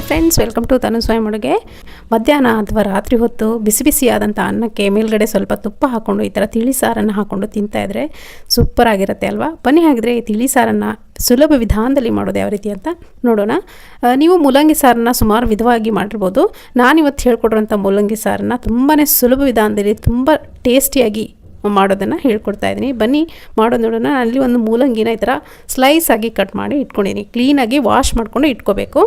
Friends, welcome to ತನು ಸ್ವಯಂ ಅಡುಗೆ. ಮಧ್ಯಾಹ್ನ ಅಥವಾ ರಾತ್ರಿ ಹೊತ್ತು ಬಿಸಿ ಬಿಸಿಯಾದಂಥ ಅನ್ನಕ್ಕೆ ಮೇಲ್ಗಡೆ ಸ್ವಲ್ಪ ತುಪ್ಪ ಹಾಕ್ಕೊಂಡು ಈ ಥರ ತಿಳಿ ಸಾರನ್ನು ಹಾಕ್ಕೊಂಡು ತಿಂತಾಯಿದ್ರೆ ಸೂಪರ್ ಆಗಿರುತ್ತೆ ಅಲ್ವಾ. ಬನ್ನಿ ಹಾಗಿದ್ರೆ ಈ ತಿಳಿ ಸಾರನ್ನು ಸುಲಭ ವಿಧಾನದಲ್ಲಿ ಮಾಡೋದು ಯಾವ ರೀತಿ ಅಂತ ನೋಡೋಣ. ನೀವು ಮೂಲಂಗಿ ಸಾರನ್ನು ಸುಮಾರು ವಿಧವಾಗಿ ಮಾಡಿರ್ಬೋದು. ನಾನಿವತ್ತು ಹೇಳ್ಕೊಡ್ರೋಂಥ ಮೂಲಂಗಿ ಸಾರನ್ನು ತುಂಬಾ ಸುಲಭ ವಿಧಾನದಲ್ಲಿ ತುಂಬ ಟೇಸ್ಟಿಯಾಗಿ ಮಾಡೋದನ್ನು ಹೇಳ್ಕೊಡ್ತಾ ಇದ್ದೀನಿ. ಬನ್ನಿ ಮಾಡೋದು ನೋಡೋಣ. ಅಲ್ಲಿ ಒಂದು ಮೂಲಂಗಿನ ಈ ಥರ ಸ್ಲೈಸ್ ಆಗಿ ಕಟ್ ಮಾಡಿ ಇಟ್ಕೊಂಡಿದ್ದೀನಿ. ಕ್ಲೀನಾಗಿ ವಾಶ್ ಮಾಡಿಕೊಂಡು ಇಟ್ಕೋಬೇಕು.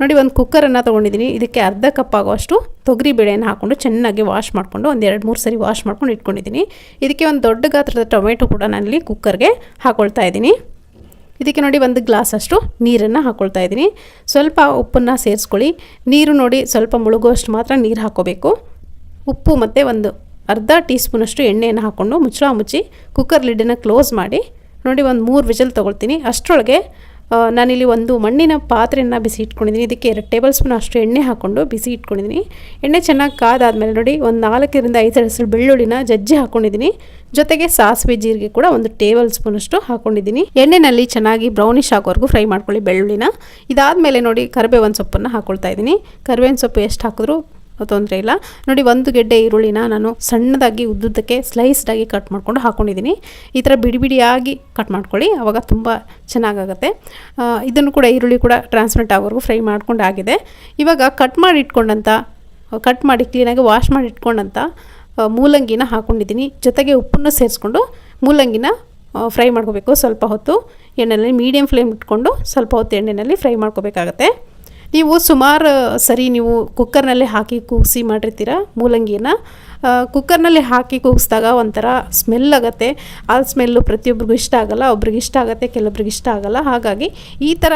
ನೋಡಿ, ಒಂದು ಕುಕ್ಕರನ್ನು ತೊಗೊಂಡಿದ್ದೀನಿ. ಇದಕ್ಕೆ ಅರ್ಧ ಕಪ್ ಆಗುವಷ್ಟು ತೊಗರಿ ಬೇಳೆಯನ್ನು ಹಾಕ್ಕೊಂಡು ಚೆನ್ನಾಗಿ ವಾಶ್ ಮಾಡಿಕೊಂಡು ಒಂದು 2-3 ಸರಿ ವಾಶ್ ಮಾಡ್ಕೊಂಡು ಇಟ್ಕೊಂಡಿದ್ದೀನಿ. ಇದಕ್ಕೆ ಒಂದು ದೊಡ್ಡ ಗಾತ್ರದ ಟೊಮೆಟೊ ಕೂಡ ನಾನಲ್ಲಿ ಕುಕ್ಕರ್ಗೆ ಹಾಕ್ಕೊಳ್ತಾ ಇದ್ದೀನಿ. ಇದಕ್ಕೆ ನೋಡಿ 1 ಗ್ಲಾಸ್ ಅಷ್ಟು ನೀರನ್ನು ಹಾಕ್ಕೊಳ್ತಾ ಇದ್ದೀನಿ. ಸ್ವಲ್ಪ ಉಪ್ಪನ್ನು ಸೇರಿಸ್ಕೊಳ್ಳಿ. ನೀರು ನೋಡಿ ಸ್ವಲ್ಪ ಮುಳುಗುವಷ್ಟು ಮಾತ್ರ ನೀರು ಹಾಕ್ಕೋಬೇಕು. ಉಪ್ಪು ಮತ್ತು ಒಂದು ಅರ್ಧ ಟೀ ಸ್ಪೂನಷ್ಟು ಎಣ್ಣೆಯನ್ನು ಹಾಕ್ಕೊಂಡು ಮುಚ್ಚಳ ಮುಚ್ಚಿ ಕುಕ್ಕರ್ ಲಿಡ್ಡನ್ನು ಕ್ಲೋಸ್ ಮಾಡಿ ನೋಡಿ ಒಂದು 3 ವಿಷಲ್ ತೊಗೊಳ್ತೀನಿ. ಅಷ್ಟರೊಳಗೆ ನಾನಿಲ್ಲಿ ಒಂದು ಮಣ್ಣಿನ ಪಾತ್ರೆಯನ್ನು ಬಿಸಿ ಇಟ್ಕೊಂಡಿದ್ದೀನಿ. ಇದಕ್ಕೆ 2 ಟೇಬಲ್ ಸ್ಪೂನ್ ಅಷ್ಟು ಎಣ್ಣೆ ಹಾಕ್ಕೊಂಡು ಬಿಸಿ ಇಟ್ಕೊಂಡಿದ್ದೀನಿ. ಎಣ್ಣೆ ಚೆನ್ನಾಗಿ ಕಾದಾದಮೇಲೆ ನೋಡಿ ಒಂದು 4-5 ಹೆಸರು ಬೆಳ್ಳುಳ್ಳಿನ ಜಜ್ಜಿ ಹಾಕ್ಕೊಂಡಿದ್ದೀನಿ. ಜೊತೆಗೆ ಸಾಸಿವೆ ಜೀರಿಗೆ ಕೂಡ 1 ಟೇಬಲ್ ಸ್ಪೂನಷ್ಟು ಹಾಕ್ಕೊಂಡಿದ್ದೀನಿ. ಎಣ್ಣೆಯಲ್ಲಿ ಚೆನ್ನಾಗಿ ಬ್ರೌನಿಷ್ ಆಗೋವರೆಗೂ ಫ್ರೈ ಮಾಡ್ಕೊಳ್ಳಿ ಬೆಳ್ಳುಳ್ಳಿನ. ಇದಾದಮೇಲೆ ನೋಡಿ ಕರಿಬೇವಿನ ಸೊಪ್ಪನ್ನು ಹಾಕ್ಕೊಳ್ತಾ ಇದ್ದೀನಿ. ಕರಿಬೇವಿನ ಸೊಪ್ಪು ಎಷ್ಟು ಹಾಕಿದ್ರೂ ತೊಂದರೆ ಇಲ್ಲ. ನೋಡಿ 1 ಗೆಡ್ಡೆ ಈರುಳ್ಳಿನ ನಾನು ಸಣ್ಣದಾಗಿ ಉದ್ದುದ್ದಕ್ಕೆ ಸ್ಲೈಸ್ಡಾಗಿ ಕಟ್ ಮಾಡ್ಕೊಂಡು ಹಾಕ್ಕೊಂಡಿದ್ದೀನಿ. ಈ ಥರ ಬಿಡಿ ಬಿಡಿಯಾಗಿ ಕಟ್ ಮಾಡ್ಕೊಳ್ಳಿ, ಆವಾಗ ತುಂಬ ಚೆನ್ನಾಗಾಗುತ್ತೆ. ಇದನ್ನು ಕೂಡ ಈರುಳ್ಳಿ ಕೂಡ ಟ್ರಾನ್ಸ್ಪರೆಂಟ್ ಆಗೋವರೆಗೂ ಫ್ರೈ ಮಾಡ್ಕೊಂಡು ಆಗಿದೆ. ಇವಾಗ ಕಟ್ ಮಾಡಿ ಕ್ಲೀನಾಗಿ ವಾಶ್ ಮಾಡಿ ಇಟ್ಕೊಂಡಂಥ ಮೂಲಂಗಿನ ಹಾಕ್ಕೊಂಡಿದ್ದೀನಿ. ಜೊತೆಗೆ ಉಪ್ಪನ್ನು ಸೇರಿಸ್ಕೊಂಡು ಮೂಲಂಗಿನ ಫ್ರೈ ಮಾಡ್ಕೋಬೇಕು. ಸ್ವಲ್ಪ ಹೊತ್ತು ಎಣ್ಣೆಯಲ್ಲಿ ಮೀಡಿಯಮ್ ಫ್ಲೇಮ್ ಇಟ್ಕೊಂಡು ಸ್ವಲ್ಪ ಹೊತ್ತು ಎಣ್ಣೆಯಲ್ಲಿ ಫ್ರೈ ಮಾಡ್ಕೋಬೇಕಾಗತ್ತೆ. ನೀವು ಸುಮಾರು ಸರಿ ನೀವು ಕುಕ್ಕರ್ನಲ್ಲಿ ಹಾಕಿ ಕೂಗಿಸಿ ಮಾಡಿರ್ತೀರ ಮೂಲಂಗಿನ. ಕುಕ್ಕರ್ನಲ್ಲಿ ಹಾಕಿ ಕೂಗಿಸಿದಾಗ ಒಂಥರ ಸ್ಮೆಲ್ ಆಗುತ್ತೆ. ಆ ಸ್ಮೆಲ್ಲು ಪ್ರತಿಯೊಬ್ಬರಿಗೂ ಇಷ್ಟ ಆಗಲ್ಲ. ಒಬ್ರಿಗೆ ಇಷ್ಟ ಆಗುತ್ತೆ, ಕೆಲವೊಬ್ರಿಗೆ ಇಷ್ಟ ಆಗಲ್ಲ. ಹಾಗಾಗಿ ಈ ಥರ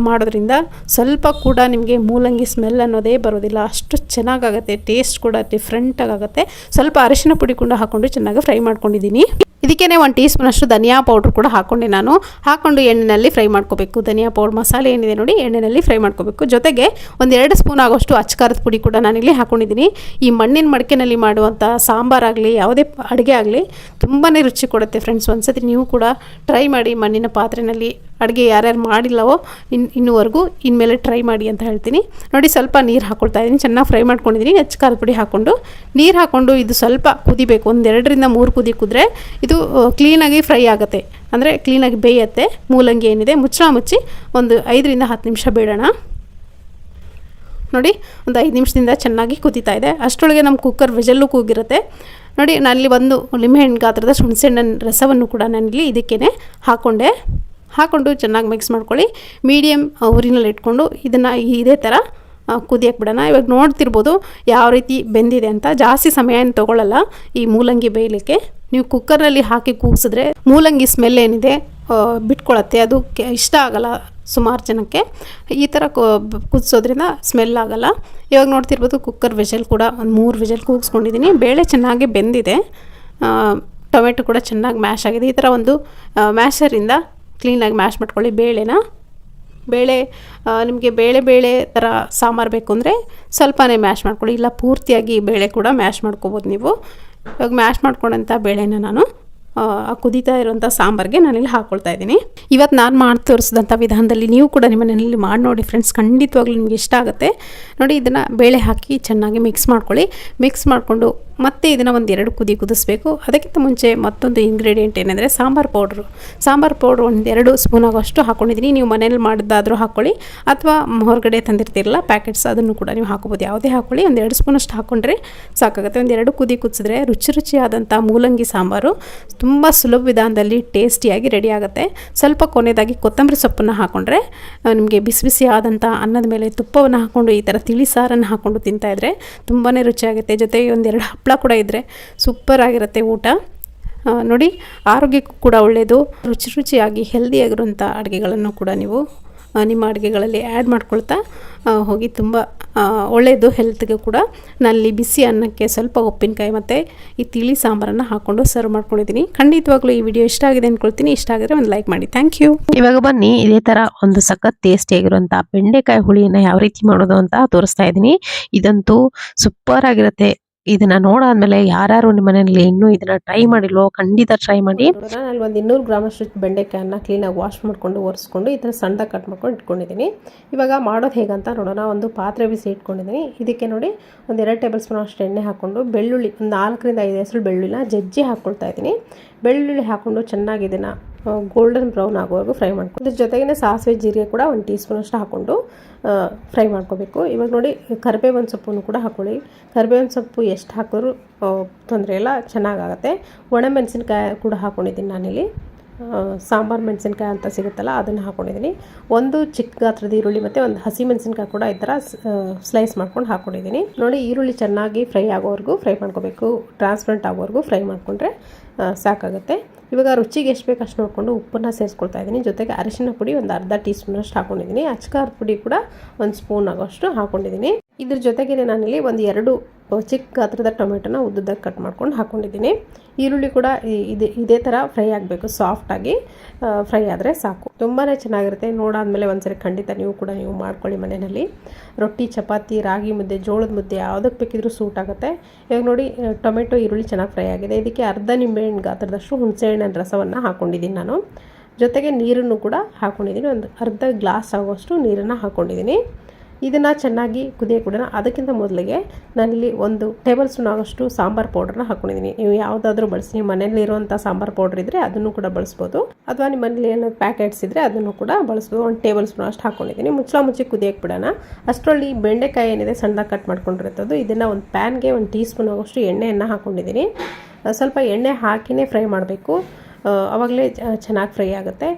ಮಾಡೋದ್ರಿಂದ ಸ್ವಲ್ಪ ಕೂಡ ನಿಮಗೆ ಮೂಲಂಗಿ ಸ್ಮೆಲ್ ಅನ್ನೋದೇ ಬರೋದಿಲ್ಲ. ಅಷ್ಟು ಚೆನ್ನಾಗಾಗುತ್ತೆ. ಟೇಸ್ಟ್ ಕೂಡ ಡಿಫ್ರೆಂಟಾಗುತ್ತೆ. ಸ್ವಲ್ಪ ಅರಿಶಿನ ಪುಡಿ ಕೂಡ ಹಾಕ್ಕೊಂಡು ಚೆನ್ನಾಗಿ ಫ್ರೈ ಮಾಡ್ಕೊಂಡಿದ್ದೀನಿ. ಇದಕ್ಕೇ 1 ಟೀ ಸ್ಪೂನಷ್ಟು ಧನಿಯಾ ಪೌಡ್ರ್ ಕೂಡ ಹಾಕ್ಕೊಂಡೆ ನಾನು. ಹಾಕ್ಕೊಂಡು ಎಣ್ಣೆಯಲ್ಲಿ ಫ್ರೈ ಮಾಡ್ಕೋಬೇಕು. ಧನಿಯಾ ಪೌಡ್ರ್ ಮಸಾಲೆ ಏನಿದೆ ನೋಡಿ ಎಣ್ಣೆಯಲ್ಲಿ ಫ್ರೈ ಮಾಡ್ಕೋಬೇಕು. ಜೊತೆಗೆ 1-2 ಸ್ಪೂನ್ ಆಗೋಷ್ಟು ಅಚ್ಚಕಾರದ ಪುಡಿ ಕೂಡ ನಾನಿಲ್ಲಿ ಹಾಕ್ಕೊಂಡಿದ್ದೀನಿ. ಈ ಮಣ್ಣಿನ ಮಡಿಕೆನಲ್ಲಿ ಮಾಡುವಂಥ ಸಾಂಬಾರಾಗಲಿ ಯಾವುದೇ ಅಡುಗೆ ಆಗಲಿ ತುಂಬಾ ರುಚಿ ಕೊಡುತ್ತೆ ಫ್ರೆಂಡ್ಸ್. ಒಂದ್ಸತಿ ನೀವು ಕೂಡ ಟ್ರೈ ಮಾಡಿ. ಮಣ್ಣಿನ ಪಾತ್ರೆಯಲ್ಲಿ ಅಡುಗೆ ಯಾರ್ಯಾರು ಮಾಡಿಲ್ಲವೋ ಇನ್ನೂವರೆಗೂ ಇನ್ಮೇಲೆ ಟ್ರೈ ಮಾಡಿ ಅಂತ ಹೇಳ್ತೀನಿ. ನೋಡಿ ಸ್ವಲ್ಪ ನೀರು ಹಾಕ್ಕೊಳ್ತಾ ಇದ್ದೀನಿ. ಚೆನ್ನಾಗಿ ಫ್ರೈ ಮಾಡ್ಕೊಂಡಿದ್ದೀನಿ. ಅಚ್ಚಕಾರದ ಪುಡಿ ಹಾಕ್ಕೊಂಡು ನೀರು ಹಾಕ್ಕೊಂಡು ಇದು ಸ್ವಲ್ಪ ಕುದಿಬೇಕು. 1-2-3 ಕುದಿ ಕುದ್ರೆ ಇದು ಕ್ಲೀನಾಗಿ ಫ್ರೈ ಆಗುತ್ತೆ, ಅಂದರೆ ಕ್ಲೀನಾಗಿ ಬೇಯುತ್ತೆ. ಮೂಲಂಗಿ ಏನಿದೆ ಮುಚ್ಚಳ ಮುಚ್ಚಿ ಒಂದು 5-10 ನಿಮಿಷ ಬೇಡೋಣ. ನೋಡಿ ಒಂದು 5 ನಿಮಿಷದಿಂದ ಚೆನ್ನಾಗಿ ಕುದೀತಾ ಇದೆ. ಅಷ್ಟರೊಳಗೆ ನಮ್ಮ ಕುಕ್ಕರ್ ವಿಜಲ್ಲು ಕೂಗಿರುತ್ತೆ. ನೋಡಿ ನಾನಲ್ಲಿ ಒಂದು ಲಿಂಬೆಹಣ್ಣು ಗಾತ್ರದ ಹುಣಸೆಹಣ್ಣಿನ ರಸವನ್ನು ಕೂಡ ನಾನಿಲ್ಲಿ ಇದಕ್ಕೇ ಹಾಕ್ಕೊಂಡು ಚೆನ್ನಾಗಿ ಮಿಕ್ಸ್ ಮಾಡ್ಕೊಳ್ಳಿ. ಮೀಡಿಯಮ್ ಉರಿನಲ್ಲಿ ಇಟ್ಕೊಂಡು ಇದನ್ನು ಇದೇ ಥರ ಕುದಿಯಕ್ಕೆ ಬಿಡೋಣ. ಇವಾಗ ನೋಡ್ತಿರ್ಬೋದು ಯಾವ ರೀತಿ ಬೆಂದಿದೆ ಅಂತ. ಜಾಸ್ತಿ ಸಮಯ ಏನು ತೊಗೊಳ್ಳಲ್ಲ ಈ ಮೂಲಂಗಿ ಬೇಯಲಿಕ್ಕೆ. ನೀವು ಕುಕ್ಕರ್ನಲ್ಲಿ ಹಾಕಿ ಕೂಗಿಸಿದ್ರೆ ಮೂಲಂಗಿ ಸ್ಮೆಲ್ ಏನಿದೆ ಬಿಟ್ಕೊಳ್ಳುತ್ತೆ. ಅದು ಇಷ್ಟ ಆಗಲ್ಲ ಸುಮಾರು ಜನಕ್ಕೆ. ಈ ಥರ ಕುದಿಸೋದ್ರಿಂದ ಸ್ಮೆಲ್ ಆಗಲ್ಲ. ಇವಾಗ ನೋಡ್ತಿರ್ಬೋದು ಕುಕ್ಕರ್ ವಿಷಲ್ ಕೂಡ ಒಂದು 3 ವಿಷಲ್ ಕೂಗಿಸ್ಕೊಂಡಿದ್ದೀನಿ. ಬೇಳೆ ಚೆನ್ನಾಗಿ ಬೆಂದಿದೆ. ಟೊಮೆಟೊ ಕೂಡ ಚೆನ್ನಾಗಿ ಮ್ಯಾಶ್ ಆಗಿದೆ. ಈ ಥರ ಒಂದು ಮ್ಯಾಶರಿಂದ ಕ್ಲೀನಾಗಿ ಮ್ಯಾಶ್ ಮಾಡ್ಕೊಳ್ಳಿ ಬೇಳೆ. ನಿಮಗೆ ಬೇಳೆ ಥರ ಸಾಂಬಾರು ಬೇಕು ಅಂದರೆ ಸ್ವಲ್ಪನೇ ಮ್ಯಾಶ್ ಮಾಡ್ಕೊಳ್ಳಿ, ಇಲ್ಲ ಪೂರ್ತಿಯಾಗಿ ಬೇಳೆ ಕೂಡ ಮ್ಯಾಶ್ ಮಾಡ್ಕೋಬೋದು ನೀವು. ಇವಾಗ ಮ್ಯಾಶ್ ಮಾಡ್ಕೊಂಡಂಥ ಬೇಳೆನ ನಾನು ಕುದೀತಾ ಇರುವಂಥ ಸಾಂಬಾರಿಗೆ ನಾನಿಲ್ಲಿ ಹಾಕ್ಕೊಳ್ತಾ ಇದ್ದೀನಿ. ಇವತ್ತು ನಾನು ಮಾಡಿ ತೋರಿಸಿದಂಥ ವಿಧಾನದಲ್ಲಿ ನೀವು ಕೂಡ ನಿಮ್ಮ ಮನೆಯಲ್ಲಿ ಮಾಡಿ ನೋಡಿ ಫ್ರೆಂಡ್ಸ್. ಖಂಡಿತವಾಗ್ಲೂ ನಿಮಗೆ ಇಷ್ಟ ಆಗುತ್ತೆ. ನೋಡಿ ಇದನ್ನು ಬೇಳೆ ಹಾಕಿ ಚೆನ್ನಾಗಿ ಮಿಕ್ಸ್ ಮಾಡ್ಕೊಳ್ಳಿ. ಮಿಕ್ಸ್ ಮಾಡಿಕೊಂಡು ಮತ್ತೆ ಇದನ್ನು 1-2 ಕುದಿಸಬೇಕು. ಅದಕ್ಕಿಂತ ಮುಂಚೆ ಮತ್ತೊಂದು ಇಂಗ್ರೀಡಿಯೆಂಟ್ ಏನಂದರೆ ಸಾಂಬಾರು ಪೌಡ್ರು 1-2 ಸ್ಪೂನ್ ಆಗೋಷ್ಟು ಹಾಕ್ಕೊಂಡಿದ್ದೀನಿ. ನೀವು ಮನೇಲಿ ಮಾಡಿದ್ದಾದರೂ ಹಾಕ್ಕೊಳ್ಳಿ, ಅಥವಾ ಹೊರಗಡೆ ತಂದಿರ್ತಿರಲ್ಲ ಪ್ಯಾಕೆಟ್ಸ್, ಅದನ್ನು ಕೂಡ ನೀವು ಹಾಕೋಬೋದು. ಯಾವುದೇ ಹಾಕ್ಕೊಳ್ಳಿ. 1-2 ಸ್ಪೂನಷ್ಟು ಹಾಕ್ಕೊಂಡ್ರೆ ಸಾಕಾಗುತ್ತೆ. 1-2 ಕುದಿಸಿದ್ರೆ ರುಚಿಯಾದಂಥ ಮೂಲಂಗಿ ಸಾಂಬಾರು ತುಂಬ ಸುಲಭ ವಿಧಾನದಲ್ಲಿ ಟೇಸ್ಟಿಯಾಗಿ ರೆಡಿ ಆಗುತ್ತೆ. ಸ್ವಲ್ಪ ಕೊನೆಯದಾಗಿ ಕೊತ್ತಂಬರಿ ಸೊಪ್ಪನ್ನು ಹಾಕ್ಕೊಂಡ್ರೆ ನಿಮಗೆ ಬಿಸಿ ಬಿಸಿ ಆದಂಥ ಅನ್ನದ ಮೇಲೆ ತುಪ್ಪವನ್ನು ಹಾಕ್ಕೊಂಡು ಈ ಥರ ತಿಳಿ ಸಾರನ್ನು ಹಾಕ್ಕೊಂಡು ತಿಂತಾಯಿದ್ರೆ ತುಂಬಾ ರುಚಿಯಾಗುತ್ತೆ. ಜೊತೆಗೆ 1-2 ಹಪ್ಪಳ ಕೂಡ ಇದ್ದರೆ ಸೂಪರ್ ಆಗಿರುತ್ತೆ ಊಟ. ನೋಡಿ ಆರೋಗ್ಯಕ್ಕೂ ಕೂಡ ಒಳ್ಳೆಯದು. ರುಚಿಯಾಗಿ ಹೆಲ್ದಿಯಾಗಿರುವಂಥ ಅಡುಗೆಗಳನ್ನು ಕೂಡ ನೀವು ನಿಮ್ಮ ಅಡುಗೆಗಳಲ್ಲಿ ಆ್ಯಡ್ ಮಾಡ್ಕೊಳ್ತಾ ಹೋಗಿ. ತುಂಬ ಒಳ್ಳೆಯದು ಹೆಲ್ತ್ಗೆ ಕೂಡ. ನಾನಲ್ಲಿ ಬಿಸಿ ಅನ್ನಕ್ಕೆ ಸ್ವಲ್ಪ ಉಪ್ಪಿನಕಾಯಿ ಮತ್ತು ಈ ತಿಳಿ ಸಾಂಬಾರನ್ನು ಹಾಕ್ಕೊಂಡು ಸರ್ವ್ ಮಾಡ್ಕೊಂಡಿದ್ದೀನಿ. ಖಂಡಿತವಾಗ್ಲೂ ಈ ವಿಡಿಯೋ ಇಷ್ಟ ಆಗಿದೆ ಅಂದ್ಕೊಳ್ತೀನಿ. ಇಷ್ಟ ಆಗಿದ್ರೆ ಒಂದು ಲೈಕ್ ಮಾಡಿ. Thank you. ಇವಾಗ ಬನ್ನಿ ಇದೇ ಥರ ಒಂದು ಸಖತ್ ಟೇಸ್ಟಿಯಾಗಿರುವಂಥ ಬೆಂಡೆಕಾಯಿ ಹುಳಿಯನ್ನು ಯಾವ ರೀತಿ ಮಾಡೋದು ಅಂತ ತೋರಿಸ್ತಾ ಇದ್ದೀನಿ. ಇದಂತೂ ಸೂಪರ್ ಆಗಿರುತ್ತೆ. ಇದನ್ನ ನೋಡಾದ್ಮೇಲೆ ಯಾರ್ಯಾರು ನಿಮ್ಮ ಮನೆಯಲ್ಲಿ ಇನ್ನೂ ಇದನ್ನ ಟ್ರೈ ಮಾಡಿಲ್ವೋ ಖಂಡಿತ ಟ್ರೈ ಮಾಡಿ. ನಾನು ಅಲ್ಲಿ ಒಂದು 200 ಗ್ರಾಮಷ್ಟು ಬೆಂಡೆಕಾಯನ್ನ ಕ್ಲೀನಾಗಿ ವಾಶ್ ಮಾಡಿಕೊಂಡು ಒರೆಸ್ಕೊಂಡು ಈ ಥರ ಸಣ್ಣದಾಗಿ ಕಟ್ ಮಾಡ್ಕೊಂಡು ಇಟ್ಕೊಂಡಿದ್ದೀನಿ. ಇವಾಗ ಮಾಡೋದು ಹೇಗಂತ ನೋಡೋಣ. ಒಂದು ಪಾತ್ರೆ ಬಿಸಿ ಇಟ್ಕೊಂಡಿದ್ದೀನಿ. ಇದಕ್ಕೆ ನೋಡಿ ಒಂದು 2 ಟೇಬಲ್ ಸ್ಪೂನ್ ಅಷ್ಟು ಎಣ್ಣೆ ಹಾಕ್ಕೊಂಡು ಬೆಳ್ಳುಳ್ಳಿ ಒಂದು 4 ರಿಂದ 5 ಹೆಸರು ಬೆಳ್ಳುಳ್ಳಿನ ಜಜ್ಜಿ ಹಾಕ್ಕೊಳ್ತಾ ಇದ್ದೀನಿ. ಬೆಳ್ಳುಳ್ಳಿ ಹಾಕ್ಕೊಂಡು ಚೆನ್ನಾಗಿ ಇದನ್ನು ಗೋಲ್ಡನ್ ಬ್ರೌನ್ ಆಗೋವರೆಗೂ ಫ್ರೈ ಮಾಡ್ಕೊಂಡು ಇದ್ರ ಜೊತೆಗೇ ಸಾಸಿವೆ ಜೀರಿಗೆ ಕೂಡ 1 ಟೀ ಸ್ಪೂನ್ ಅಷ್ಟು ಹಾಕ್ಕೊಂಡು ಫ್ರೈ ಮಾಡ್ಕೋಬೇಕು. ಇವಾಗ ನೋಡಿ ಕರಿಬೇವಿನ ಸೊಪ್ಪನ್ನು ಕೂಡ ಹಾಕ್ಕೊಳ್ಳಿ. ಕರಿಬೇವಿನ ಸೊಪ್ಪು ಎಷ್ಟು ಹಾಕಿದ್ರು ತೊಂದರೆ ಇಲ್ಲ, ಚೆನ್ನಾಗಾಗುತ್ತೆ. ಒಣಮೆಣಸಿನ್ಕಾಯಿ ಕೂಡ ಹಾಕ್ಕೊಂಡಿದ್ದೀನಿ ನಾನಿಲ್ಲಿ. ಸಾಂಬಾರು ಮೆಣಸಿನ್ಕಾಯಿ ಅಂತ ಸಿಗುತ್ತಲ್ಲ ಅದನ್ನು ಹಾಕ್ಕೊಂಡಿದ್ದೀನಿ. ಒಂದು ಚಿಕ್ಕ ಗಾತ್ರದ ಈರುಳ್ಳಿ ಮತ್ತು ಒಂದು ಹಸಿ ಮೆಣಸಿನ್ಕಾಯಿ ಕೂಡ ಈ ಥರ ಸ್ಲೈಸ್ ಮಾಡ್ಕೊಂಡು ಹಾಕ್ಕೊಂಡಿದ್ದೀನಿ. ನೋಡಿ ಈರುಳ್ಳಿ ಚೆನ್ನಾಗಿ ಫ್ರೈ ಆಗೋವರೆಗೂ ಫ್ರೈ ಮಾಡ್ಕೋಬೇಕು. ಟ್ರಾನ್ಸ್ಪರೆಂಟ್ ಆಗೋವರೆಗೂ ಫ್ರೈ ಮಾಡಿಕೊಂಡ್ರೆ ಸಾಕಾಗುತ್ತೆ. ಇವಾಗ ರುಚಿಗೆ ಎಷ್ಟು ಬೇಕು ಅಷ್ಟು ನೋಡಿಕೊಂಡು ಉಪ್ಪನ್ನು ಸೇರಿಸ್ಕೊಳ್ತಾ ಇದ್ದೀನಿ. ಜೊತೆಗೆ ಅರಿಶಿನ ಪುಡಿ ಒಂದು ಅರ್ಧ ಟೀ ಸ್ಪೂನ್ ಅಷ್ಟು ಹಾಕ್ಕೊಂಡಿದ್ದೀನಿ. ಅಚ್ಕಾರದ ಪುಡಿ ಕೂಡ 1 ಸ್ಪೂನ್ ಆಗೋಷ್ಟು ಹಾಕ್ಕೊಂಡಿದ್ದೀನಿ. ಇದ್ರ ಜೊತೆಗೆ ನಾನಿಲ್ಲಿ ಒಂದು 2 ಚಿಕ್ಕ ಗಾತ್ರದ ಟೊಮೆಟೊನ ಉದ್ದುದಾಗಿ ಕಟ್ ಮಾಡ್ಕೊಂಡು ಹಾಕ್ಕೊಂಡಿದ್ದೀನಿ. ಈರುಳ್ಳಿ ಕೂಡ ಇದೇ ಥರ ಫ್ರೈ ಆಗಬೇಕು, ಸಾಫ್ಟಾಗಿ ಫ್ರೈ ಆದರೆ ಸಾಕು. ತುಂಬಾ ಚೆನ್ನಾಗಿರುತ್ತೆ. ನೋಡಾದ್ಮೇಲೆ ಒಂದ್ಸರಿ ಖಂಡಿತ ನೀವು ಮಾಡ್ಕೊಳ್ಳಿ ಮನೆಯಲ್ಲಿ. ರೊಟ್ಟಿ, ಚಪಾತಿ, ರಾಗಿ ಮುದ್ದೆ, ಜೋಳದ ಮುದ್ದೆ ಯಾವುದಕ್ಕೆ ಬೇಕಿದ್ರೂ ಸೂಟ್ ಆಗುತ್ತೆ. ಇವಾಗ ನೋಡಿ ಟೊಮೆಟೊ ಈರುಳ್ಳಿ ಚೆನ್ನಾಗಿ ಫ್ರೈ ಆಗಿದೆ. ಇದಕ್ಕೆ ಅರ್ಧ ನಿಂಬೆಹಣ್ಣು ಗಾತ್ರದಷ್ಟು ಹುಣಸೆಹಣ್ಣಿನ ರಸವನ್ನು ಹಾಕ್ಕೊಂಡಿದ್ದೀನಿ ನಾನು. ಜೊತೆಗೆ ನೀರನ್ನು ಕೂಡ ಹಾಕ್ಕೊಂಡಿದ್ದೀನಿ. ಒಂದು ಅರ್ಧ ಗ್ಲಾಸ್ ಆಗುವಷ್ಟು ನೀರನ್ನು ಹಾಕ್ಕೊಂಡಿದ್ದೀನಿ. ಇದನ್ನು ಚೆನ್ನಾಗಿ ಕುದಿಯೋಕೆ ಬಿಡೋಣ. ಅದಕ್ಕಿಂತ ಮೊದಲಿಗೆ ನಾನಿಲ್ಲಿ 1 ಟೇಬಲ್ ಸ್ಪೂನ್ ಆಗೋಷ್ಟು ಸಾಂಬಾರು ಪೌಡ್ರನ್ನ ಹಾಕ್ಕೊಂಡಿದ್ದೀನಿ. ನೀವು ಯಾವುದಾದ್ರೂ ಬಳಸಿ, ನಿಮ್ಮ ಮನೇಲಿರುವಂಥ ಸಾಂಬಾರು ಪೌಡ್ರ್ ಇದ್ದರೆ ಅದನ್ನು ಕೂಡ ಬಳಸ್ಬೋದು, ಅಥವಾ ನಿಮ್ಮ ಮನೇಲಿ ಏನಾದ್ರು ಪ್ಯಾಕೆಟ್ಸ್ ಇದ್ದರೆ ಅದನ್ನು ಕೂಡ ಬಳಸ್ಬೋದು. 1 ಟೇಬಲ್ ಸ್ಪೂನ್ ಅಷ್ಟು ಹಾಕ್ಕೊಂಡಿದ್ದೀನಿ. ಮುಚ್ಚಿ ಕುದಿಯೋಕೆ ಬಿಡೋಣ. ಅಷ್ಟರಲ್ಲಿ ಬೆಂಡೆಕಾಯಿ ಏನಿದೆ ಸಣ್ಣದಾಗಿ ಕಟ್ ಮಾಡ್ಕೊಂಡಿರ್ತದ್ದು, ಇದನ್ನು ಒಂದು ಪ್ಯಾನ್ಗೆ 1 ಟೀ ಸ್ಪೂನ್ ಆಗೋಷ್ಟು ಎಣ್ಣೆಯನ್ನು ಹಾಕ್ಕೊಂಡಿದ್ದೀನಿ. ಸ್ವಲ್ಪ ಎಣ್ಣೆ ಹಾಕಿನೇ ಫ್ರೈ ಮಾಡಬೇಕು, ಆವಾಗಲೇ ಚೆನ್ನಾಗಿ ಫ್ರೈ ಆಗುತ್ತೆ.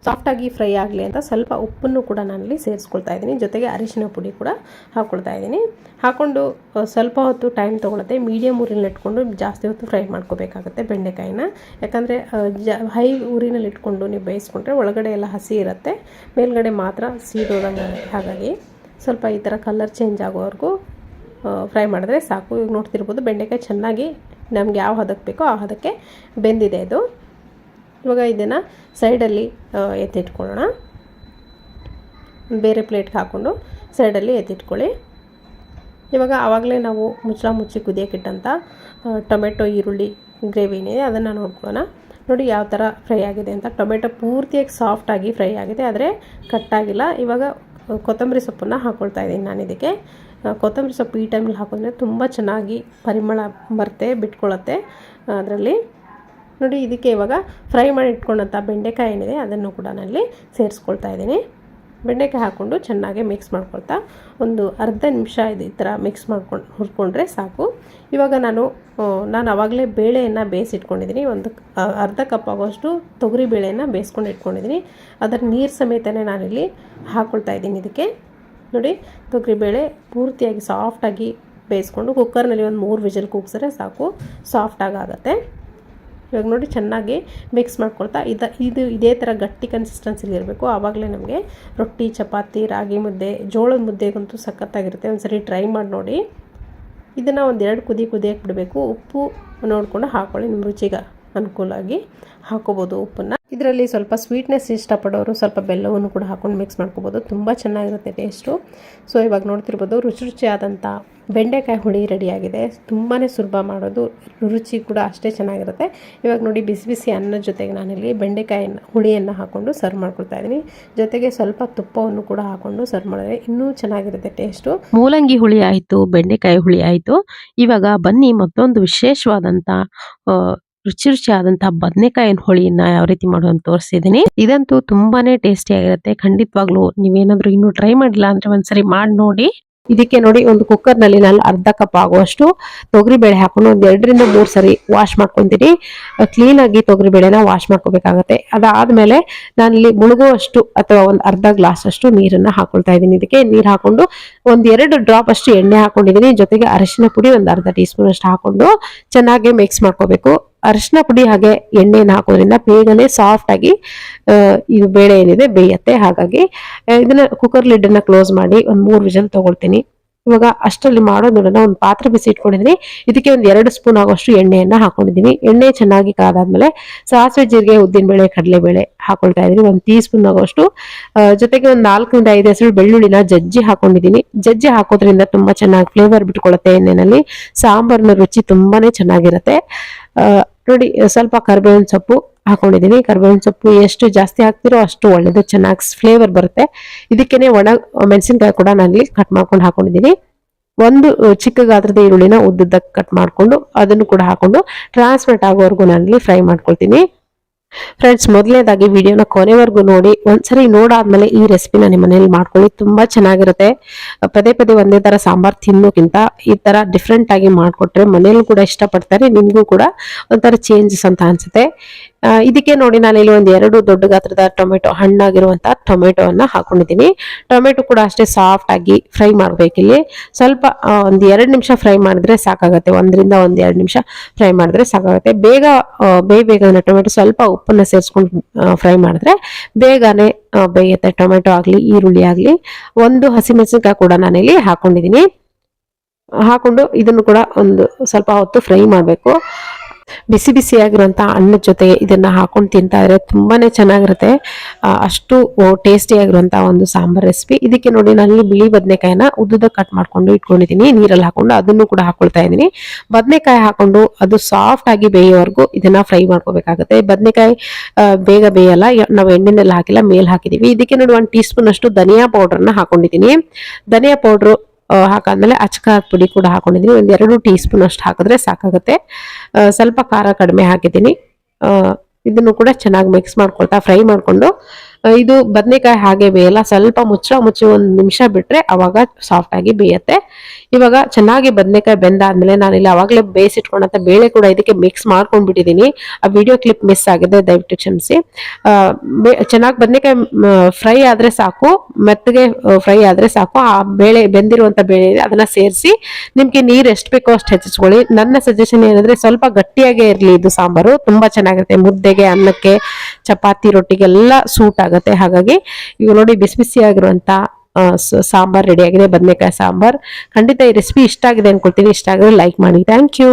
ಸಾಫ್ಟಾಗಿ ಫ್ರೈ ಆಗಲಿ ಅಂತ ಸ್ವಲ್ಪ ಉಪ್ಪನ್ನು ಕೂಡ ನಾನಲ್ಲಿ ಸೇರಿಸ್ಕೊಳ್ತಾ ಇದ್ದೀನಿ. ಜೊತೆಗೆ ಅರಿಶಿನ ಪುಡಿ ಕೂಡ ಹಾಕ್ಕೊಳ್ತಾ ಇದ್ದೀನಿ. ಹಾಕ್ಕೊಂಡು ಸ್ವಲ್ಪ ಹೊತ್ತು ಟೈಮ್ ತೊಗೊಳುತ್ತೆ. ಮೀಡಿಯಮ್ ಊರಿನಲ್ಲಿ ಇಟ್ಕೊಂಡು ಜಾಸ್ತಿ ಹೊತ್ತು ಫ್ರೈ ಮಾಡ್ಕೋಬೇಕಾಗುತ್ತೆ ಬೆಂಡೆಕಾಯಿನ. ಯಾಕಂದರೆ ಹೈ ಊರಿನಲ್ಲಿ ಇಟ್ಕೊಂಡು ನೀವು ಬೇಯಿಸ್ಕೊಂಡ್ರೆ ಒಳಗಡೆ ಎಲ್ಲ ಹಸಿ ಇರುತ್ತೆ, ಮೇಲ್ಗಡೆ ಮಾತ್ರ ಸೀದೋದಂಗೆ. ಹಾಗಾಗಿ ಸ್ವಲ್ಪ ಈ ಥರ ಕಲರ್ ಚೇಂಜ್ ಆಗೋವರೆಗೂ ಫ್ರೈ ಮಾಡಿದ್ರೆ ಸಾಕು. ಈಗ ನೋಡ್ತಿರ್ಬೋದು ಬೆಂಡೆಕಾಯಿ ಚೆನ್ನಾಗಿ ನಮ್ಗೆ ಯಾವ ಹದಕ್ಕೆ ಬೇಕೋ ಆ ಹದಕ್ಕೆ ಬೆಂದಿದೆ ಇದು. ಇವಾಗ ಇದನ್ನು ಸೈಡಲ್ಲಿ ಎತ್ತಿಟ್ಕೊಳ್ಳೋಣ. ಬೇರೆ ಪ್ಲೇಟ್ಗೆ ಹಾಕ್ಕೊಂಡು ಸೈಡಲ್ಲಿ ಎತ್ತಿಟ್ಕೊಳ್ಳಿ. ಇವಾಗ ಆವಾಗಲೇ ನಾವು ಮುಚ್ಚಿ ಕುದಿಯೋಕ್ಕಿಟ್ಟಂಥ ಟೊಮೆಟೊ ಈರುಳ್ಳಿ ಗ್ರೇವಿ ಏನಿದೆ ಅದನ್ನು ನೋಡ್ಕೊಳ್ಳೋಣ. ನೋಡಿ ಯಾವ ಥರ ಫ್ರೈ ಆಗಿದೆ ಅಂತ. ಟೊಮೆಟೊ ಪೂರ್ತಿಯಾಗಿ ಸಾಫ್ಟಾಗಿ ಫ್ರೈ ಆಗಿದೆ, ಆದರೆ ಕಟ್ಟಾಗಿಲ್ಲ. ಇವಾಗ ಕೊತ್ತಂಬರಿ ಸೊಪ್ಪನ್ನು ಹಾಕ್ಕೊಳ್ತಾ ಇದ್ದೀನಿ ನಾನು. ಇದಕ್ಕೆ ಕೊತ್ತಂಬರಿ ಸೊಪ್ಪು ಈ ಟೈಮಲ್ಲಿ ಹಾಕಿದ್ರೆ ತುಂಬ ಚೆನ್ನಾಗಿ ಪರಿಮಳ ಬರುತ್ತೆ, ಬಿಟ್ಕೊಳ್ಳುತ್ತೆ ಅದರಲ್ಲಿ. ನೋಡಿ ಇದಕ್ಕೆ ಇವಾಗ ಫ್ರೈ ಮಾಡಿ ಇಟ್ಕೊಂಡಂಥ ಬೆಂಡೆಕಾಯಿ ಏನಿದೆ ಅದನ್ನು ಕೂಡ ನಾನಲ್ಲಿ ಸೇರಿಸ್ಕೊಳ್ತಾ ಇದ್ದೀನಿ. ಬೆಂಡೆಕಾಯಿ ಹಾಕ್ಕೊಂಡು ಚೆನ್ನಾಗಿ ಮಿಕ್ಸ್ ಮಾಡ್ಕೊಳ್ತಾ ಒಂದು ಅರ್ಧ ನಿಮಿಷ ಈ ಥರ ಮಿಕ್ಸ್ ಮಾಡ್ಕೊಂಡು ಹುರ್ಕೊಂಡ್ರೆ ಸಾಕು. ಇವಾಗ ನಾನು ಆವಾಗಲೇ ಬೇಳೆಯನ್ನು ಬೇಯಿಸಿಟ್ಕೊಂಡಿದ್ದೀನಿ. ಒಂದು ಅರ್ಧ ಕಪ್ ಆಗೋಷ್ಟು ತೊಗರಿ ಬೇಳೆಯನ್ನು ಬೇಯಿಸ್ಕೊಂಡು ಇಟ್ಕೊಂಡಿದ್ದೀನಿ. ಅದರ ನೀರು ಸಮೇತನೇ ನಾನಿಲ್ಲಿ ಹಾಕ್ಕೊಳ್ತಾ ಇದ್ದೀನಿ. ಇದಕ್ಕೆ ನೋಡಿ ತೊಗರಿಬೇಳೆ ಪೂರ್ತಿಯಾಗಿ ಸಾಫ್ಟಾಗಿ ಬೇಯಿಸ್ಕೊಂಡು ಕುಕ್ಕರ್ನಲ್ಲಿ ಒಂದು 3 ವಿಷಲ್ ಕೂಗಿಸಿದ್ರೆ ಸಾಕು, ಸಾಫ್ಟಾಗಿ ಆಗುತ್ತೆ. ಇವಾಗ ನೋಡಿ ಚೆನ್ನಾಗಿ ಮಿಕ್ಸ್ ಮಾಡ್ಕೊಳ್ತಾ ಇದೇ ಥರ ಗಟ್ಟಿ ಕನ್ಸಿಸ್ಟೆನ್ಸಿಲಿ ಇರಬೇಕು. ಆವಾಗಲೇ ನಮಗೆ ರೊಟ್ಟಿ, ಚಪಾತಿ, ರಾಗಿ ಮುದ್ದೆ, ಜೋಳದ ಮುದ್ದೆಗಂತೂ ಸಖತ್ತಾಗಿರುತ್ತೆ. ಒಂದ್ಸರಿ ಟ್ರೈ ಮಾಡಿ ನೋಡಿ. ಇದನ್ನು ಒಂದು 2 ಕುದಿಯೋಕೆ ಬಿಡಬೇಕು. ಉಪ್ಪು ನೋಡಿಕೊಂಡು ಹಾಕ್ಕೊಳ್ಳಿ, ನಿಮ್ಮ ರುಚಿಗೆ ಅನುಕೂಲವಾಗಿ ಹಾಕೋಬೋದು ಉಪ್ಪನ್ನು. ಇದರಲ್ಲಿ ಸ್ವಲ್ಪ ಸ್ವೀಟ್ನೆಸ್ ಇಷ್ಟಪಡೋರು ಸ್ವಲ್ಪ ಬೆಲ್ಲವನ್ನು ಕೂಡ ಹಾಕ್ಕೊಂಡು ಮಿಕ್ಸ್ ಮಾಡ್ಕೋಬೋದು, ತುಂಬ ಚೆನ್ನಾಗಿರುತ್ತೆ ಟೇಸ್ಟು. ಸೊ ಇವಾಗ ನೋಡ್ತಿರ್ಬೋದು ರುಚಿಯಾದಂಥ ಬೆಂಡೆಕಾಯಿ ಹುಳಿ ರೆಡಿಯಾಗಿದೆ. ತುಂಬಾ ಸುಲಭ ಮಾಡೋದು, ರುಚಿ ಕೂಡ ಅಷ್ಟೇ ಚೆನ್ನಾಗಿರುತ್ತೆ. ಇವಾಗ ನೋಡಿ ಬಿಸಿ ಅನ್ನದ ಜೊತೆಗೆ ನಾನಿಲ್ಲಿ ಬೆಂಡೆಕಾಯಿ ಹುಳಿಯನ್ನು ಹಾಕ್ಕೊಂಡು ಸರ್ವ್ ಮಾಡ್ಕೊಳ್ತಾ ಇದ್ದೀನಿ. ಜೊತೆಗೆ ಸ್ವಲ್ಪ ತುಪ್ಪವನ್ನು ಕೂಡ ಹಾಕ್ಕೊಂಡು ಸರ್ವ್ ಮಾಡಿದ್ರೆ ಇನ್ನೂ ಚೆನ್ನಾಗಿರುತ್ತೆ ಟೇಸ್ಟು. ಮೂಲಂಗಿ ಹುಳಿ ಆಯಿತು, ಬೆಂಡೆಕಾಯಿ ಹುಳಿ ಆಯಿತು. ಇವಾಗ ಬನ್ನಿ ಮತ್ತೊಂದು ವಿಶೇಷವಾದಂಥ ರುಚಿಯಾದಂತಹ ಬದನೆಕಾಯಿನ ಹೋಳಿಯನ್ನ ಯಾವ ರೀತಿ ಮಾಡೋದು ತೋರಿಸಿದ್ದೀನಿ. ಇದಂತೂ ತುಂಬಾನೇ ಟೇಸ್ಟಿ ಆಗಿರುತ್ತೆ. ಖಂಡಿತವಾಗ್ಲೂ ನೀವೇನಾದ್ರೂ ಇನ್ನೂ ಟ್ರೈ ಮಾಡಿಲ್ಲ ಅಂದ್ರೆ ಒಂದ್ಸರಿ ಮಾಡಿ ನೋಡಿ. ಇದಕ್ಕೆ ನೋಡಿ ಒಂದು ಕುಕ್ಕರ್ನಲ್ಲಿ ನಾನು ಅರ್ಧ ಕಪ್ ಆಗುವಷ್ಟು ತೊಗರಿಬೇಳೆ ಹಾಕೊಂಡು 2 ರಿಂದ 3 ಸರಿ ವಾಶ್ ಮಾಡ್ಕೊತೀನಿ. ಕ್ಲೀನಾಗಿ ತೊಗರಿಬೇಳೆನ ವಾಶ್ ಮಾಡ್ಕೋಬೇಕಾಗತ್ತೆ. ಅದಾದಮೇಲೆ ನಾನಿಲ್ಲಿ ಮುಳುಗುವಷ್ಟು ಅಥವಾ ಒಂದು ಅರ್ಧ ಗ್ಲಾಸ್ ಅಷ್ಟು ನೀರನ್ನು ಹಾಕೊಳ್ತಾ ಇದ್ದೀನಿ. ಇದಕ್ಕೆ ನೀರು ಹಾಕೊಂಡು 1-2 ಡ್ರಾಪ್ ಅಷ್ಟು ಎಣ್ಣೆ ಹಾಕೊಂಡಿದ್ದೀನಿ. ಜೊತೆಗೆ ಅರಿಶಿನ ಪುಡಿ ಒಂದು ಅರ್ಧ ಟೀ ಸ್ಪೂನ್ ಅಷ್ಟು ಹಾಕೊಂಡು ಚೆನ್ನಾಗಿ ಮಿಕ್ಸ್ ಮಾಡ್ಕೋಬೇಕು. ಅರಿಶಿನ ಪುಡಿ ಹಾಗೆ ಎಣ್ಣೆಯನ್ನು ಹಾಕೋದ್ರಿಂದ ಬೇಗನೆ ಸಾಫ್ಟ್ ಆಗಿ ಇದು ಬೇಳೆ ಏನಿದೆ ಬೇಯತ್ತೆ. ಹಾಗಾಗಿ ಇದನ್ನ ಕುಕ್ಕರ್ ಲಿಡ್ಡನ್ನು ಕ್ಲೋಸ್ ಮಾಡಿ ಒಂದು 3 ವಿಷಲ್ ತಗೊಳ್ತೀನಿ. ಇವಾಗ ಅಷ್ಟರಲ್ಲಿ ಮಾಡೋದನ್ನ ಒಂದು ಪಾತ್ರೆ ಬಿಸಿ ಇಟ್ಕೊಂಡಿದ್ದೀನಿ. ಇದಕ್ಕೆ ಒಂದು 2 ಸ್ಪೂನ್ ಆಗುವಷ್ಟು ಎಣ್ಣೆಯನ್ನ ಹಾಕೊಂಡಿದ್ದೀನಿ. ಎಣ್ಣೆ ಚೆನ್ನಾಗಿ ಕಾದಾದ್ಮೇಲೆ ಸಾಸಿವೆ, ಜೀರಿಗೆ, ಉದ್ದಿನಬೇಳೆ, ಕಡಲೆಬೇಳೆ ಹಾಕೊಳ್ತಾ ಇದ್ದೀನಿ. 1 ಟೀ ಸ್ಪೂನ್ ಆಗುವಷ್ಟು ಜೊತೆಗೆ ಒಂದು 4ರಿಂದ 5 ಹೆಸರು ಬೆಳ್ಳುಳ್ಳಿನ ಜಜ್ಜಿ ಹಾಕೊಂಡಿದ್ದೀನಿ. ಜಜ್ಜಿ ಹಾಕೋದ್ರಿಂದ ತುಂಬಾ ಚೆನ್ನಾಗಿ ಫ್ಲೇವರ್ ಬಿಟ್ಕೊಳ್ಳುತ್ತೆ ಎಣ್ಣೆನಲ್ಲಿ. ಸಾಂಬಾರ್ನ ರುಚಿ ತುಂಬಾನೇ ಚೆನ್ನಾಗಿರುತ್ತೆ. ನೋಡಿ, ಸ್ವಲ್ಪ ಕರಿಬೇವಿನ ಸೊಪ್ಪು ಹಾಕೊಂಡಿದ್ದೀನಿ. ಕರಿಬೇವಿನ ಸೊಪ್ಪು ಎಷ್ಟು ಜಾಸ್ತಿ ಹಾಕ್ತಿರೋ ಅಷ್ಟು ಒಳ್ಳೇದು, ಚೆನ್ನಾಗಿ ಫ್ಲೇವರ್ ಬರುತ್ತೆ. ಇದಕ್ಕೇನೆ ಒಣ ಮೆಣಸಿನ್ಕಾಯಿ ಕೂಡ ನಾನಿಲ್ಲಿ ಕಟ್ ಮಾಡ್ಕೊಂಡು ಹಾಕೊಂಡಿದ್ದೀನಿ. ಒಂದು ಚಿಕ್ಕ ಗಾತ್ರದ ಈರುಳ್ಳಿನ ಉದ್ದುದ್ದಕ್ಕೆ ಕಟ್ ಮಾಡ್ಕೊಂಡು ಅದನ್ನು ಕೂಡ ಹಾಕೊಂಡು ಟ್ರಾನ್ಸ್ಪರೆಂಟ್ ಆಗೋವರೆಗೂ ನಾನಿಲ್ಲಿ ಫ್ರೈ ಮಾಡ್ಕೊಳ್ತೀನಿ. ಫ್ರೆಂಡ್ಸ್, ಮೊದಲನೇದಾಗಿ ವಿಡಿಯೋನ ಕೊನೆವರೆಗೂ ನೋಡಿ. ಒಂದ್ಸರಿ ನೋಡಾದ್ಮೇಲೆ ಈ ರೆಸಿಪಿನ ನಿಮ್ಮ ಮನೇಲಿ ಮಾಡ್ಕೊಳ್ಳಿ, ತುಂಬಾ ಚೆನ್ನಾಗಿರುತ್ತೆ. ಪದೇ ಪದೇ ಒಂದೇ ತರ ಸಾಂಬಾರ್ ತಿನ್ನೋಕ್ಕಿಂತ ಈ ತರ ಡಿಫ್ರೆಂಟ್ ಆಗಿ ಮಾಡ್ಕೊಟ್ರೆ ಮನೇಲಿ ಕೂಡ ಇಷ್ಟಪಡ್ತಾರೆ, ನಿಮ್ಗೂ ಕೂಡ ಒಂಥರ ಚೇಂಜಸ್ ಅಂತ ಅನ್ಸುತ್ತೆ. ಇದಕ್ಕೆ ನೋಡಿ, ನಾನು ಇಲ್ಲಿ ಒಂದು 2 ದೊಡ್ಡ ಗಾತ್ರದ ಟೊಮೆಟೊ, ಹಣ್ಣಾಗಿರುವಂತಹ ಟೊಮೆಟೊವನ್ನ ಹಾಕೊಂಡಿದ್ದೀನಿ. ಟೊಮೆಟೊ ಕೂಡ ಅಷ್ಟೇ ಸಾಫ್ಟ್ ಆಗಿ ಫ್ರೈ ಮಾಡ್ಬೇಕಿಲ್ಲಿ. ಸ್ವಲ್ಪ ಒಂದು 2 ನಿಮಿಷ ಫ್ರೈ ಮಾಡಿದ್ರೆ ಸಾಕಾಗುತ್ತೆ. 1ರಿಂದ 1-2 ನಿಮಿಷ ಫ್ರೈ ಮಾಡಿದ್ರೆ ಸಾಕಾಗುತ್ತೆ. ಬೇಗ ಟೊಮೆಟೊ ಸ್ವಲ್ಪ ಉಪ್ಪನ್ನ ಸೇರಿಸ್ಕೊಂಡು ಫ್ರೈ ಮಾಡಿದ್ರೆ ಬೇಗನೆ ಬೇಯುತ್ತೆ. ಟೊಮೆಟೊ ಆಗ್ಲಿ, ಈರುಳ್ಳಿ ಆಗ್ಲಿ. 1 ಹಸಿಮೆಣಸಿನಕಾಯಿ ಕೂಡ ನಾನಿಲ್ಲಿ ಹಾಕೊಂಡಿದ್ದೀನಿ. ಹಾಕೊಂಡು ಇದನ್ನು ಕೂಡ ಒಂದು ಸ್ವಲ್ಪ ಹೊತ್ತು ಫ್ರೈ ಮಾಡಬೇಕು. ಬಿಸಿ ಬಿಸಿಯಾಗಿರುವಂತ ಅನ್ನದ ಜೊತೆ ಇದನ್ನ ಹಾಕೊಂಡು ತಿಂತಾ ಇದ್ರೆ ತುಂಬಾನೇ ಚೆನ್ನಾಗಿರುತ್ತೆ. ಅಷ್ಟು ಟೇಸ್ಟಿಯಾಗಿರುವಂತ ಒಂದು ಸಾಂಬಾರ್ ರೆಸಿಪಿ. ಇದಕ್ಕೆ ನೋಡಿ, ನಾನು ಬಿಳಿ ಬದನೆಕಾಯಿನ ಉದ್ದುದ ಕಟ್ ಮಾಡ್ಕೊಂಡು ಇಟ್ಕೊಂಡಿದ್ದೀನಿ. ನೀರಲ್ಲಿ ಹಾಕೊಂಡು ಅದನ್ನು ಕೂಡ ಹಾಕೊಳ್ತಾ ಇದ್ದೀನಿ. ಬದನೆಕಾಯಿ ಹಾಕೊಂಡು ಅದು ಸಾಫ್ಟ್ ಆಗಿ ಬೇಯೋವರೆಗೂ ಇದನ್ನ ಫ್ರೈ ಮಾಡ್ಕೋಬೇಕಾಗುತ್ತೆ. ಬದನೆಕಾಯಿ ಬೇಗ ಬೇಯಲ್ಲ, ನಾವು ಎಣ್ಣೆನೆಲ್ಲ ಹಾಕಿಲ್ಲ, ಮೇಲ್ ಹಾಕಿದೀವಿ. ಇದಕ್ಕೆ ನೋಡಿ 1 ಟೀ ಸ್ಪೂನ್ ಅಷ್ಟು ಧನಿಯಾ ಪೌಡರ್ನ ಹಾಕೊಂಡಿದ್ದೀನಿ. ಧನಿಯಾ ಪೌಡ್ರು ಹಾಕಾದ್ಮೇಲೆ ಅಚ್ಕಾರದ ಪುಡಿ ಕೂಡ ಹಾಕೊಂಡಿದ್ದೀನಿ. 2 ಟೀ ಸ್ಪೂನ್ ಅಷ್ಟು ಹಾಕಿದ್ರೆ ಸಾಕಾಗುತ್ತೆ. ಸ್ವಲ್ಪ ಖಾರ ಕಡಿಮೆ ಹಾಕಿದ್ದೀನಿ. ಇದನ್ನು ಕೂಡ ಚೆನ್ನಾಗಿ ಮಿಕ್ಸ್ ಮಾಡ್ಕೊಳ್ತಾ ಫ್ರೈ ಮಾಡ್ಕೊಂಡು, ಇದು ಬದನೆಕಾಯಿ ಹಾಗೆ ಬೇಯಲ್ಲ, ಸ್ವಲ್ಪ ಮುಚ್ಚಿ 1 ನಿಮಿಷ ಬಿಟ್ರೆ ಅವಾಗ ಸಾಫ್ಟ್ ಆಗಿ ಬೇಯುತ್ತೆ. ಇವಾಗ ಚೆನ್ನಾಗಿ ಬದನೆಕಾಯಿ ಬೆಂದಾದ್ಮೇಲೆ ನಾನಿಲ್ಲಿ ಅವಾಗಲೇ ಬೇಯಿಸಿಟ್ಕೊಂಡಂತ ಬೇಳೆ ಕೂಡ ಇದಕ್ಕೆ ಮಿಕ್ಸ್ ಮಾಡ್ಕೊಂಡ್ಬಿಟ್ಟಿದ್ದೀನಿ. ಆ ವಿಡಿಯೋ ಕ್ಲಿಪ್ ಮಿಸ್ ಆಗಿದೆ, ದಯವಿಟ್ಟು ಕ್ಷಮಿಸಿ. ಚೆನ್ನಾಗಿ ಬದನೆಕಾಯಿ ಫ್ರೈ ಆದ್ರೆ ಸಾಕು, ಮೆತ್ತಗೆ ಫ್ರೈ ಆದ್ರೆ ಸಾಕು. ಆ ಬೇಳೆ, ಬೆಂದಿರುವಂತ ಬೇಳೆ ಅದನ್ನ ಸೇರಿಸಿ ನಿಮ್ಗೆ ನೀರು ಎಷ್ಟು ಬೇಕೋ ಅಷ್ಟು ಹೆಚ್ಚಿಸ್ಕೊಳ್ಳಿ. ನನ್ನ ಸಜೆಷನ್ ಏನಂದ್ರೆ ಸ್ವಲ್ಪ ಗಟ್ಟಿಯಾಗೇ ಇರ್ಲಿ ಇದು ಸಾಂಬಾರು, ತುಂಬಾ ಚೆನ್ನಾಗಿರುತ್ತೆ. ಮುದ್ದೆಗೆ, ಅನ್ನಕ್ಕೆ, ಚಪಾತಿ, ರೊಟ್ಟಿಗೆಲ್ಲ ಸೂಟ್ ಆಗುತ್ತೆ. ಹಾಗಾಗಿ ಈಗ ನೋಡಿ, ಬಿಸಿ ಬಿಸಿ ಆಗಿರುವಂತ ಸಾಂಬಾರ್ ರೆಡಿ ಆಗಿದೆ, ಬದನೆಕಾಯಿ ಸಾಂಬಾರ್. ಖಂಡಿತ ಈ ರೆಸಿಪಿ ಇಷ್ಟ ಆಗಿದೆ ಅನ್ಕೊಳ್ತೀನಿ. ಇಷ್ಟ ಆಗಿದ್ರೆ ಲೈಕ್ ಮಾಡಿ. Thank you.